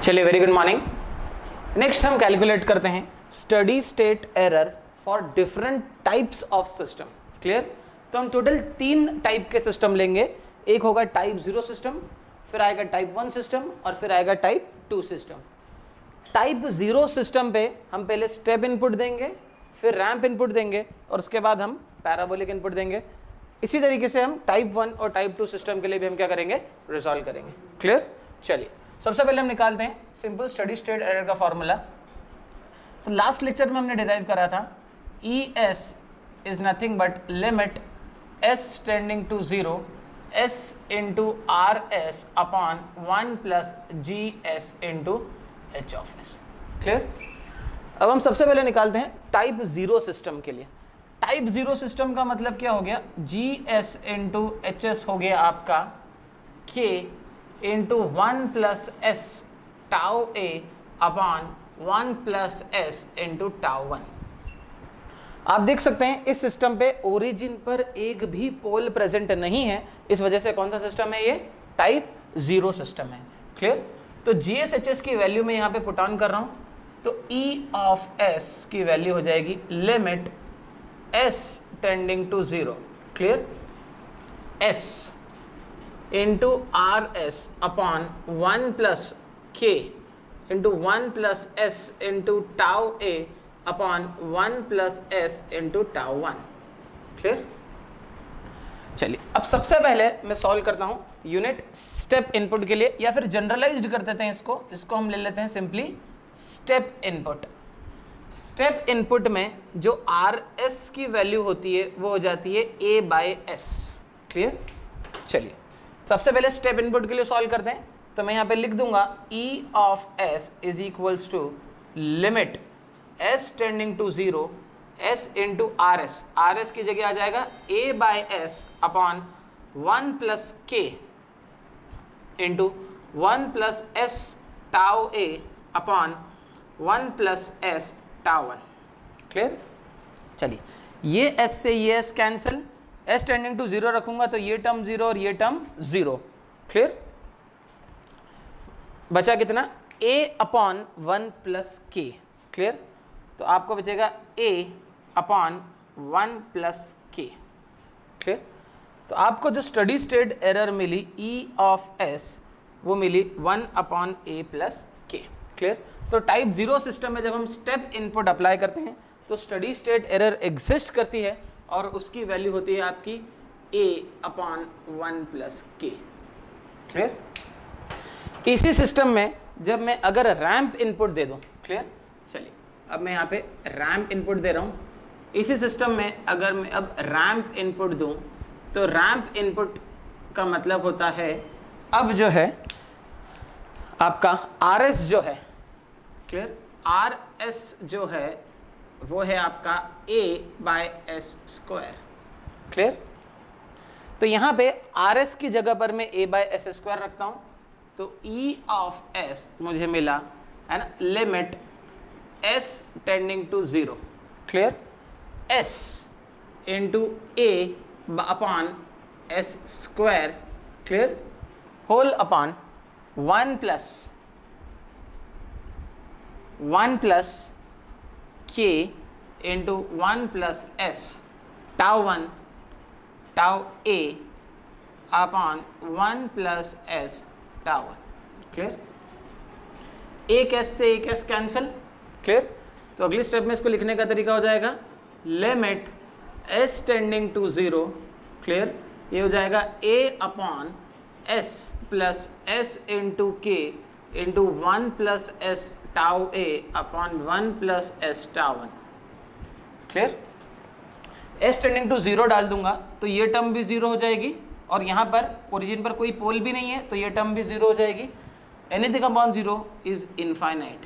चलिए, very good morning. Next हम calculate करते हैं study state error for different types of system. Clear? तो हम टोटल 3 टाइप के सिस्टम लेंगे। एक होगा टाइप 0 सिस्टम, फिर आएगा टाइप 1 सिस्टम और फिर आएगा टाइप 2 सिस्टम। टाइप 0 सिस्टम पे हम पहले स्टेप इनपुट देंगे, फिर रैंप इनपुट देंगे और उसके बाद हम पैराबोलिक इनपुट देंगे। इसी तरीके से हम टाइप 1 और टाइप 2 सिस्टम के लिए भी हम क्या करेंगे, रिजॉल्व करेंगे। क्लियर? चलिए, सबसे पहले हम निकालते हैं सिंपल स्टडी स्टेट एरर का फॉर्मूला। तो लास्ट लेक्चर में हमने डिराइव करा था E S is nothing but limit S tending to 0 S into R S upon 1 plus G S into H of S. Clear? अब हम सबसे पहले निकालते हैं टाइप 0 सिस्टम के लिए। टाइप 0 सिस्टम का मतलब क्या हो गया, G S into H S हो गया आपका K into 1 plus S tau A upon 1 plus S into tau 1। आप देख सकते हैं इस सिस्टम पे ओरिजिन पर एक भी पोल प्रेजेंट नहीं है, इस वजह से कौन सा सिस्टम है, ये टाइप 0 सिस्टम है। क्लियर? तो जी एस एच एस की वैल्यू मैं यहाँ पे पुट ऑन कर रहा हूँ, तो ई ऑफ एस की वैल्यू हो जाएगी limit S tending to 0। Clear? S into R S upon 1 plus K into 1 plus S into tau A upon 1 plus S into tau 1। Clear? चलिए, अब सबसे पहले मैं सॉल्व करता हूं यूनिट स्टेप इनपुट के लिए, या फिर जनरलाइज्ड कर देते हैं इसको हम ले लेते हैं simply step input. Step input में जो आर एस की वैल्यू होती है वो हो जाती है ए बाय एस। क्लियर? चलिए, सबसे पहले स्टेप इनपुट के लिए सॉल्व करते हैं। तो मैं यहाँ पे लिख दूंगा E of S is equals to limit S tending to 0 S into R S. R S की जगह आ जाएगा A by S upon 1 plus K into 1 plus S tau A upon 1 plus S tau 1। Clear? चलिए, ये S से ये S cancel, S tending to 0 रखूंगा तो ये टर्म 0 और ये टर्म 0। क्लियर? बचा कितना, a upon 1 plus K. Clear? तो आपको बचेगा a upon 1 plus K. Clear? तो आपको जो स्टडी स्टेट एरर मिली ई ऑफ एस वो मिली 1 upon a plus K. Clear? तो टाइप 0 सिस्टम में जब हम स्टेप इनपुट अप्लाई करते हैं तो स्टडी स्टेट एरर एग्जिस्ट करती है और उसकी वैल्यू होती है आपकी a upon 1 plus K. Clear? इसी सिस्टम में जब मैं अगर रैंप इनपुट दे दूं, क्लियर? चलिए, अब मैं यहाँ पे रैंप इनपुट दे रहा हूँ। इसी सिस्टम में अगर मैं अब रैंप इनपुट दूं तो रैंप इनपुट का मतलब होता है अब जो है आपका आर एस जो है, क्लियर? आर एस जो है वो है आपका a bye S square. Clear? तो यहाँ पे आर एस की जगह पर मैं a बाय एस स्क्वायर रखता हूँ, तो e ऑफ s मुझे मिला है ना, limit s tending to 0। Clear? s into a upon s square. Clear? Whole upon 1 plus k into 1 plus s tau 1 tau a upon 1 plus s tau 1। Clear? एक s से एक s cancel. Clear? तो अगली step में इसको लिखने का तरीका हो जाएगा limit s tending to 0। Clear? ये हो जाएगा a upon s plus s into K into 1 plus s tau a upon 1 plus s tau 1। Clear? s tending to 0 डाल दूंगा तो ये टर्म भी 0 हो जाएगी और यहाँ पर ओरिजिन पर कोई पोल भी नहीं है तो ये टर्म भी 0 हो जाएगी। Anything upon 0 is infinite.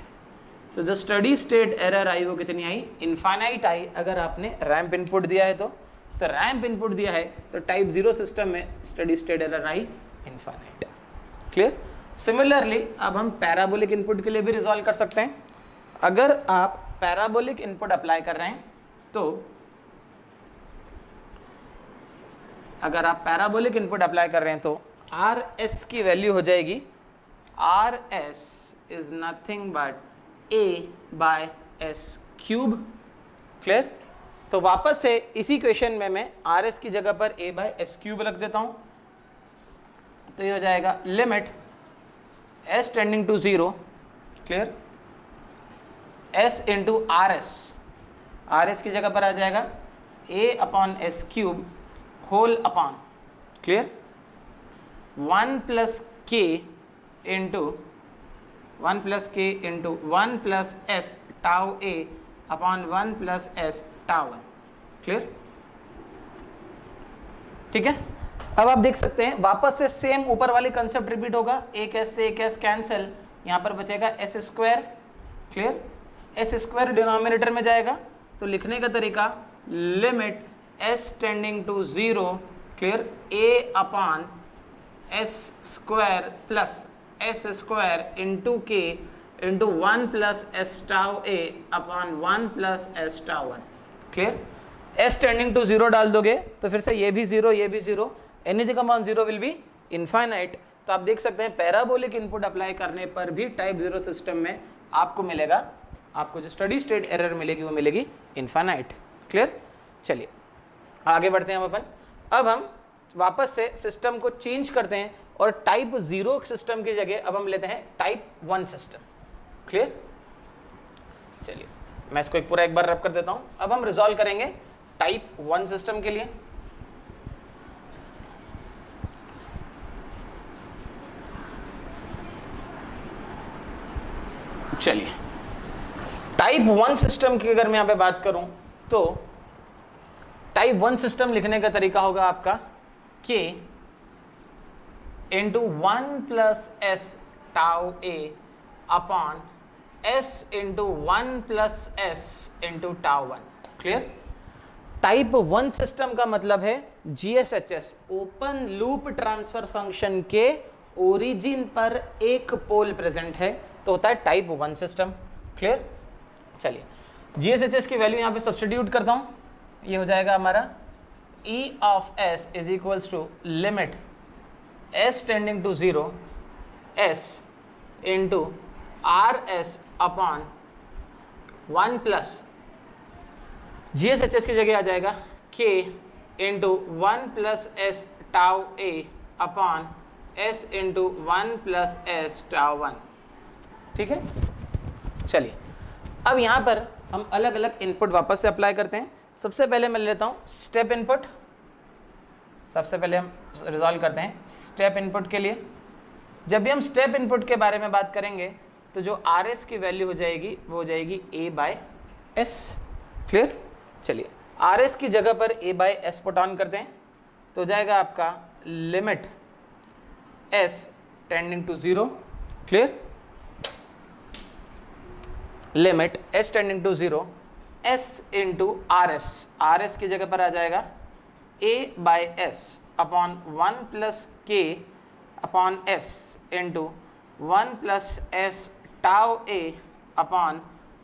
तो जो स्टडी स्टेट एरर आई वो कितनी आई, इनफाइनाइट आई। अगर आपने रैंप इनपुट दिया है तो रैंप इनपुट दिया है तो टाइप 0 सिस्टम में स्टडी स्टेट एरर आई इनफाइनाइट। क्लियर? सिमिलरली अब हम पैराबोलिक इनपुट के लिए भी रिजॉल्व कर सकते हैं। अगर आप पैराबोलिक इनपुट अप्लाई कर रहे हैं तो अगर आप पैराबोलिक इनपुट अप्लाई कर रहे हैं तो आर एस की वैल्यू हो जाएगी R S is nothing but A by S cube. Clear? तो वापस से इसी क्वेश्चन में मैं आर एस की जगह पर ए बाय एस क्यूब रख देता हूं, तो ये हो जाएगा limit S tending to 0, clear, S into R S की जगह पर आ जाएगा A upon S cube whole upon, clear, 1 plus K into 1 plus S tau A upon 1 plus S tau 1, clear? ठीक है, अब आप देख सकते हैं वापस से सेम ऊपर वाली कंसेप्ट रिपीट होगा, एक एस से एक एस कैंसिल, यहाँ पर बचेगा S square, clear, S square denominator में जाएगा, तो लिखने का तरीका limit S tending to 0, clear, A upon S square plus S square into K into 1 plus S tau A upon 1 plus S tau 1, clear? S tending to 0 डाल दोगे तो फिर से ये भी 0, ये भी 0, anything upon 0 will be infinite. तो आप देख सकते हैं पैराबोलिक इनपुट अप्लाई करने पर भी टाइप 0 सिस्टम में आपको मिलेगा, आपको जो स्टडी स्टेट एरर मिलेगी वो मिलेगी इनफाइनाइट। क्लियर? चलिए आगे बढ़ते हैं हम अपन। अब हम वापस से सिस्टम को चेंज करते हैं और टाइप 0 सिस्टम की जगह अब हम लेते हैं टाइप 1 सिस्टम। क्लियर? चलिए मैं इसको पूरा एक बार रब कर देता हूं। अब हम रिजॉल्व करेंगे टाइप 1 सिस्टम के लिए। चलिए टाइप 1 सिस्टम की अगर मैं यहां पे बात करूं तो टाइप 1 सिस्टम लिखने का तरीका होगा आपका k into 1 plus S tau A upon s into 1 plus S into tau 1। Clear? Type 1 system का मतलब है GSHS open loop transfer function के ओरिजिन पर एक पोल प्रेजेंट है तो होता है टाइप 1 सिस्टम। क्लियर? चलिए GSHS की वैल्यू यहां पे सब्स्टिट्यूट करता हूं, ये हो जाएगा हमारा E of S is equals to limit S tending to 0 S into R S upon 1 plus GSHS की जगह आ जाएगा K into 1 plus S tau A upon S into 1 plus S tau 1। ठीक है? चलिए अब यहाँ पर हम अलग अलग इनपुट वापस से अप्लाई करते हैं। सबसे पहले मैं लेता हूँ स्टेप इनपुट। सबसे पहले हम रिजॉल्व करते हैं स्टेप इनपुट के लिए। जब भी हम स्टेप इनपुट के बारे में बात करेंगे तो जो आर एस की वैल्यू हो जाएगी वो हो जाएगी ए बाय एस। क्लियर? चलिए आर एस की जगह पर A by S put on करते हैं तो हो जाएगा आपका limit S tending to 0। Clear? Limit S tending to 0 S into R S की जगह पर आ जाएगा A by S upon 1 plus K upon S into 1 plus S tau A upon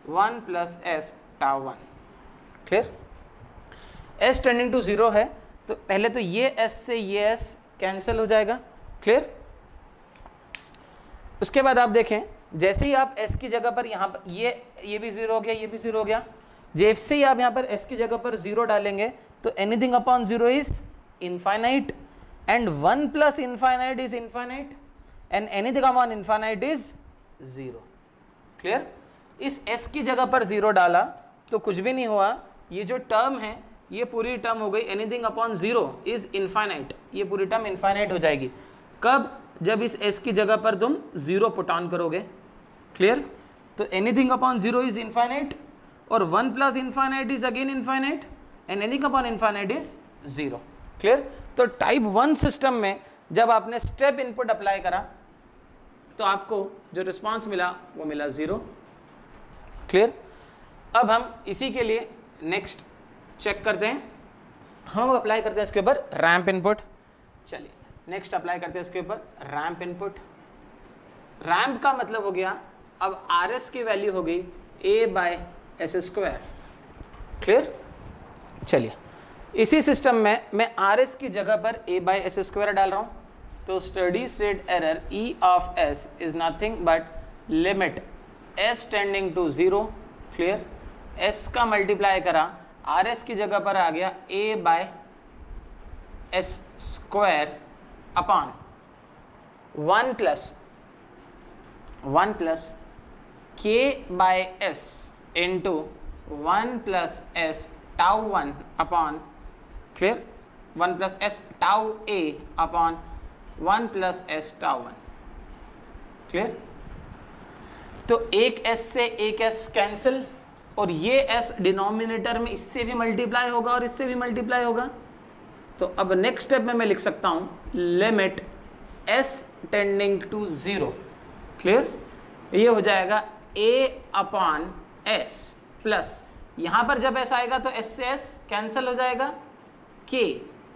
1 plus S tau 1। Clear? S tending to 0 है तो पहले तो ये एस से ये एस कैंसिल हो जाएगा। क्लियर? उसके बाद आप देखें जैसे ही आप s की जगह पर यहाँ पर ये भी 0 हो गया, ये भी 0 हो गया। जैसे ही आप यहाँ पर s की जगह पर 0 डालेंगे तो anything upon 0 is infinite and 1 plus infinite is infinite and anything upon infinite is 0। Clear? इस s की जगह पर 0 डाला तो कुछ भी नहीं हुआ, ये जो टर्म है ये पूरी टर्म हो गई एनीथिंग अपॉन 0 इज इनफाइनाइट, ये पूरी टर्म इनफाइनाइट हो जाएगी। कब? जब इस s की जगह पर तुम 0 पुट ऑन करोगे। क्लियर? तो एनीथिंग अपॉन 0 इज इनफाइनाइट और 1 plus infinite is again infinite and anything upon infinite is 0। Clear? तो टाइप 1 सिस्टम में जब आपने स्टेप इनपुट अप्लाई करा तो आपको जो रिस्पांस मिला वो मिला 0। क्लियर? अब हम इसी के लिए नेक्स्ट चेक करते हैं, हम अप्लाई करते हैं इसके ऊपर रैंप इनपुट। चलिए नेक्स्ट अप्लाई करते हैं इसके ऊपर रैंप इनपुट। रैंप का मतलब हो गया अब आर एस की वैल्यू हो गई ए बाय एस स्क्वायर। क्लियर? चलिए इसी सिस्टम में मैं आर एस की जगह पर ए बाय एस स्क्वायर डाल रहा हूँ। तो steady state error E of S is nothing but limit S tending to 0, clear, S का मल्टीप्लाई करा, आर एस की जगह पर आ गया A by S square upon 1 plus K by S into 1 plus S tau 1 upon, clear, 1 plus S tau A upon 1 plus S tau 1, clear. तो एक S से एक एस कैंसिल, और ये एस डिनोमिनेटर में इससे भी मल्टीप्लाई होगा और इससे भी मल्टीप्लाई होगा। तो अब नेक्स्ट स्टेप में मैं लिख सकता हूं limit S tending to 0, clear, ये हो जाएगा a अपॉन एस प्लस, यहां पर जब एस आएगा तो एस से एस कैंसिल हो जाएगा, k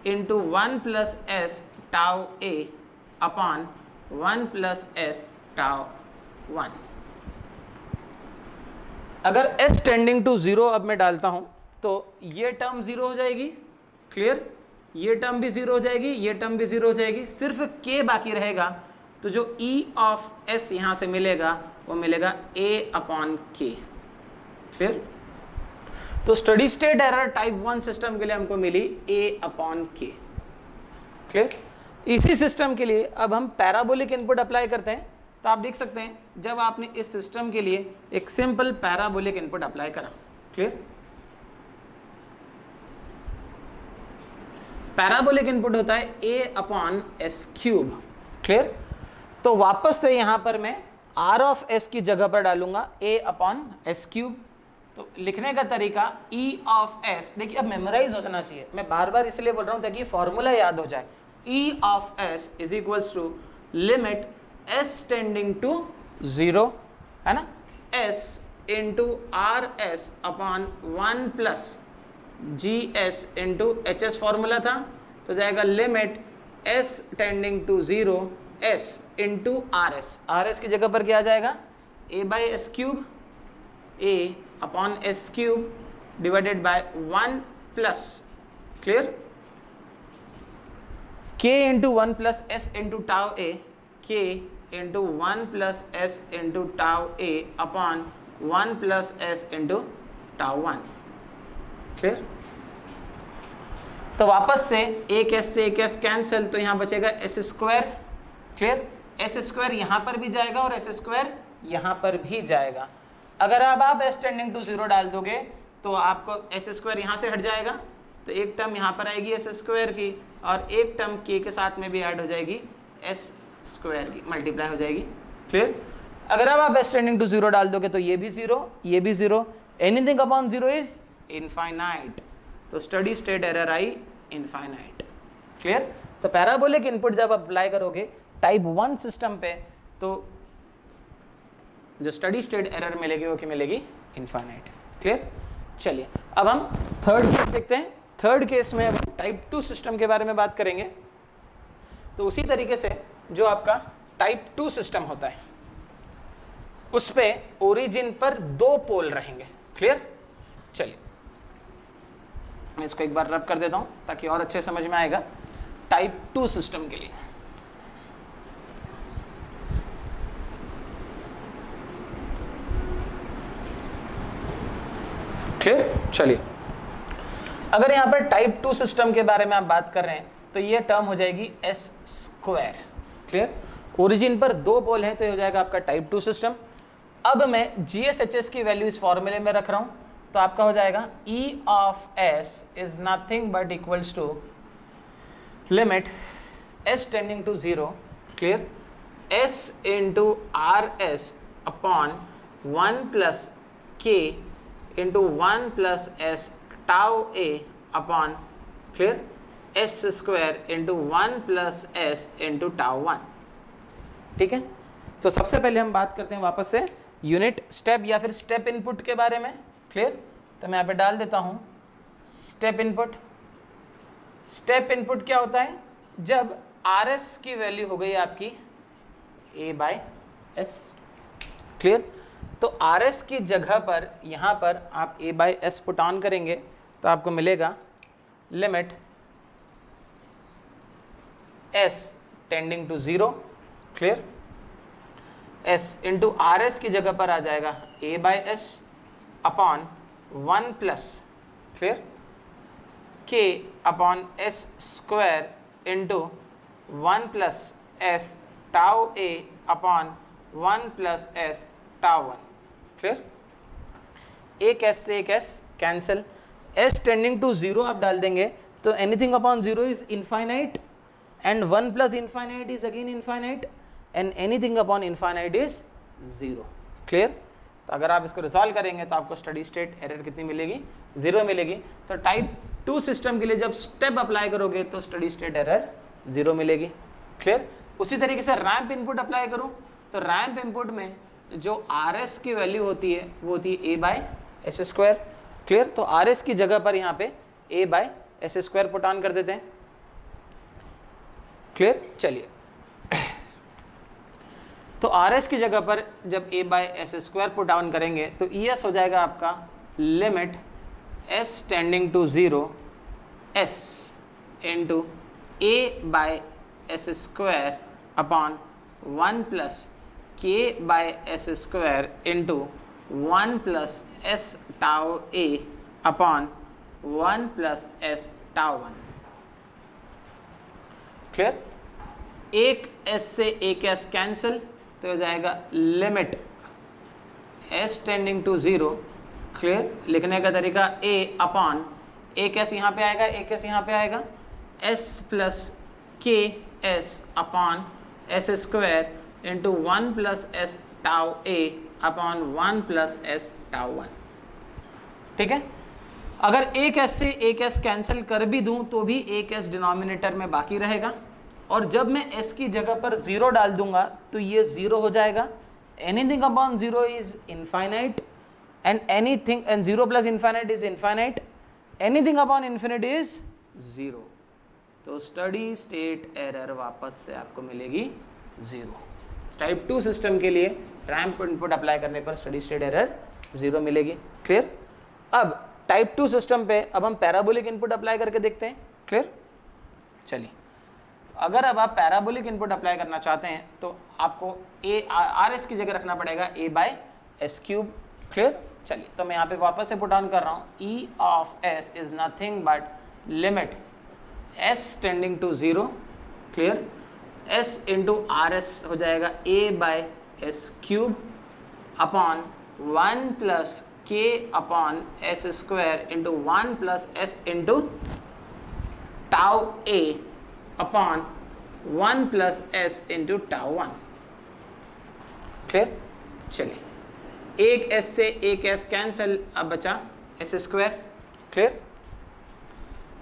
into 1 plus S tau a upon 1 plus S tau 1। अगर s टेंडिंग टू 0 अब मैं डालता हूं तो ये टर्म 0 हो जाएगी, क्लियर, ये टर्म भी 0 हो जाएगी, ये टर्म भी 0 हो जाएगी, सिर्फ k बाकी रहेगा। तो जो e ऑफ s यहां से मिलेगा वो मिलेगा a अपॉन k, क्लियर। तो steady state error type 1 system के लिए हमको मिली a अपॉन k, क्लियर। इसी सिस्टम के लिए अब हम पैराबोलिक इनपुट अप्लाई करते हैं। तो आप देख सकते हैं जब आपने इस सिस्टम के लिए एक सिंपल पैराबोलिक इनपुट अप्लाई करा, क्लियर, पैराबोलिक इनपुट होता है a upon S cube, clear. तो वापस से यहां पर मैं r ऑफ s की जगह पर डालूंगा a अपॉन एस क्यूब। तो लिखने का तरीका e ऑफ s, देखिए अब मेमोराइज हो जाना चाहिए, मैं बार बार इसलिए बोल रहा हूं ताकि फॉर्मूला याद हो जाए। e of s is equals to limit s tending to 0, है ना, s into R S upon 1 plus G S into H S formula था, तो जाएगा limit s tending to 0 s into R S की जगह पर क्या आ जाएगा a by S cube, a upon S cube divided by 1 plus, clear, k into 1 plus s into tau a, k into 1 plus s into tau a upon 1 plus s into tau 1, clear. तो वापस से एक S से एक S cancel, तो यहां बचेगा S square, clear, S square यहां पर भी जाएगा और एस स्क्वायर यहां पर भी जाएगा। अगर आप एस टेंडिंग टू 0 डाल दोगे तो आपको एस स्क्वायर यहां से हट जाएगा, तो एक टर्म यहां पर आएगी एस स्क्वायर की और एक टर्म के साथ में भी ऐड हो जाएगी एस स्क्वायर की, मल्टीप्लाई हो जाएगी, क्लियर। अगर आप एस टेंडिंग टू 0 डाल दोगे तो ये भी 0, ये भी 0, एनीथिंग अपॉन 0 इज इनफाइनाइट। तो स्टडी स्टेट एरर आई इनफाइनाइट, क्लियर। तो पैराबोलिक इनपुट जब अप्लाई करोगे टाइप 1 सिस्टम पे तो जो स्टडी स्टेट एरर मिलेगी वो क्या मिलेगी, इनफाइनाइट, क्लियर। चलिए अब हम थर्ड केस देखते हैं। थर्ड केस में अब टाइप 2 सिस्टम के बारे में बात करेंगे। तो उसी तरीके से जो आपका टाइप 2 सिस्टम होता है उस पे ओरिजिन पर 2 पोल रहेंगे, क्लियर। चलिए मैं इसको एक बार रब कर देता हूं ताकि और अच्छे समझ में आएगा टाइप 2 सिस्टम के लिए। क्लियर, चलिए अगर यहां पर टाइप 2 सिस्टम के बारे में आप बात कर रहे हैं तो ये टर्म हो जाएगी एस स्क्वायर, क्लियर। ओरिजिन पर 2 पोल हैं तो ये हो जाएगा आपका टाइप 2 सिस्टम। अब मैं GSHS की वैल्यू इस फॉर्मूले में रख रहा हूं तो आपका हो जाएगा E of S is nothing but equals to limit S tending to 0, clear, S into R S upon 1 plus K into 1 plus S tau A upon, clear, S square into 1 plus S into tau 1, ठीक है। तो सबसे पहले हम बात करते हैं वापस से यूनिट स्टेप या फिर स्टेप इनपुट के बारे में, क्लियर। तो मैं यहाँ पे डाल देता हूँ स्टेप इनपुट। स्टेप इनपुट क्या होता है, जब आर एस की वैल्यू हो गई आपकी a बाई एस, क्लियर। तो आर एस की जगह पर यहाँ पर आप a by S put on करेंगे तो आपको मिलेगा limit s tending to 0, clear. s into R S की जगह पर आ जाएगा a by S upon 1 plus, clear, k upon S square into 1 plus S tau a upon 1 plus S tau 1, clear. एक s से एक s cancel, s tending to 0 आप डाल देंगे तो anything upon 0 is infinite and 1 plus infinite is again infinite and anything upon infinite is 0, clear. तो अगर आप इसको रिजॉल्व करेंगे तो आपको स्टडी स्टेट एरर कितनी मिलेगी, 0 मिलेगी। तो टाइप 2 सिस्टम के लिए जब स्टेप अप्लाई करोगे तो स्टडी स्टेट एरर 0 मिलेगी, क्लियर। उसी तरीके से रैंप इनपुट अप्लाई करूं तो रैंप इनपुट में जो आर एस की वैल्यू होती है वो होती है a by s square, clear. तो आर एस की जगह पर यहाँ पे a by s square put on कर देते हैं, क्लियर। चलिए, तो आर एस की जगह पर जब a by s square put on करेंगे तो ई एस हो जाएगा आपका limit s tending to 0 s into a by s square upon 1 plus k by s square into 1 plus S tau a upon 1 plus S tau 1, clear. एक s से एक s cancel तो हो जाएगा limit s tending to 0, clear. लिखने का तरीका a upon एक s यहाँ पे आएगा, एक s यहाँ पे आएगा, s plus k s upon S square into 1 plus S tau a upon 1 plus S tau 1, ठीक है। अगर एक s से एक s कैंसिल कर भी दूं तो भी एक s डिनोमिनेटर में बाकी रहेगा और जब मैं s की जगह पर 0 डाल दूंगा तो ये 0 हो जाएगा। Anything upon 0 is infinite and anything and 0 plus infinite is infinite, anything upon infinite is 0। तो स्टडी स्टेट एरर वापस से आपको मिलेगी 0। टाइप 2 सिस्टम के लिए रैंप इनपुट अप्लाई करने पर स्टडी स्टेट एरर 0 मिलेगी, क्लियर। अब टाइप 2 सिस्टम पे अब हम पैराबोलिक इनपुट अप्लाई करके देखते हैं, क्लियर। चलिए, अगर अब आप पैराबोलिक इनपुट अप्लाई करना चाहते हैं तो आपको आर एस की जगह रखना पड़ेगा a by S cube, clear. चलिए, तो मैं यहाँ पे वापस से पुट ऑन कर रहा हूँ, e of s is nothing but limit s tending to 0, clear, s into R s हो जाएगा a by S cube upon 1 plus k upon S square into 1 plus S into tau a upon 1 plus S into tau 1, clear. चलिए, एक s से एक s cancel, अब बचा S square, clear.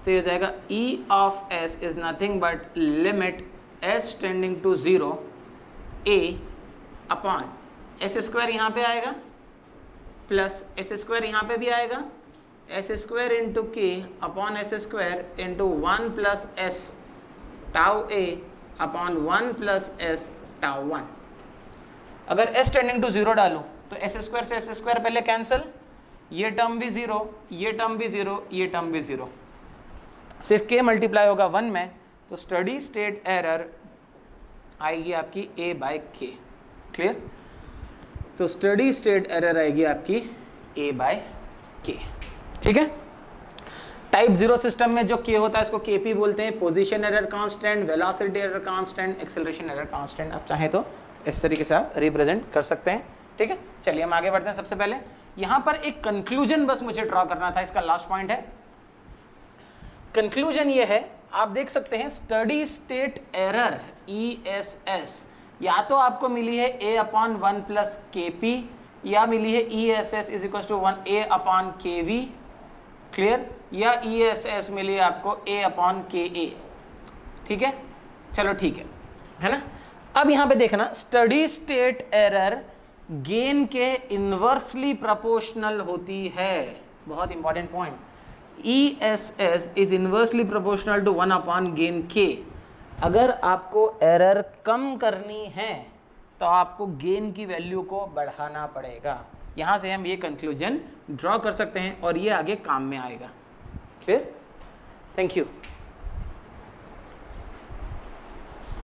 तो ये हो जाएगा e of s is nothing but limit s tending to 0 a upon S square यहाँ पे आएगा प्लस एस स्क्वायर यहाँ पे भी आएगा, एस स्क्वायर इंटू के upon S square into 1 plus S tau a upon 1 plus S tau 1। अगर s tending to 0 डालूँ तो एस स्क्वायर से एस स्क्वायर पहले कैंसिल, ये टर्म भी 0, ये टर्म भी 0, ये टर्म भी 0, सिर्फ k मल्टीप्लाई होगा 1 में, तो स्टडी स्टेट एरर आएगी आपकी a बाई के, क्लियर। तो स्टडी स्टेट एरर आएगी आपकी a बाई के, ठीक है। टाइप 0 सिस्टम में जो k होता है इसको kp बोलते हैं, position error constant, velocity error constant, acceleration error constant. आप चाहें तो इस तरीके से आप रिप्रेजेंट कर सकते हैं, ठीक है। चलिए हम आगे बढ़ते हैं। सबसे पहले यहाँ पर एक कंक्लूजन बस मुझे ड्रॉ करना था, इसका लास्ट पॉइंट है। कंक्लूजन ये है, आप देख सकते हैं स्टडी स्टेट एरर ESS या तो आपको मिली है a अपॉन 1 प्लस KP या मिली है ESS is equal to 1 a upon KV, clear, या ESS मिली है आपको a अपॉन KA, ठीक है। चलो ठीक है ना। अब यहाँ पे देखना, स्टडी स्टेट एरर गेन के इन्वर्सली प्रोपोर्शनल होती है, बहुत important point. ESS is inversely proportional to 1 upon gain K। अगर आपको एरर कम करनी है तो आपको गेन की वैल्यू को बढ़ाना पड़ेगा। यहाँ से हम ये कंक्लूजन ड्रॉ कर सकते हैं और ये आगे काम में आएगा, क्लियर। Thank you.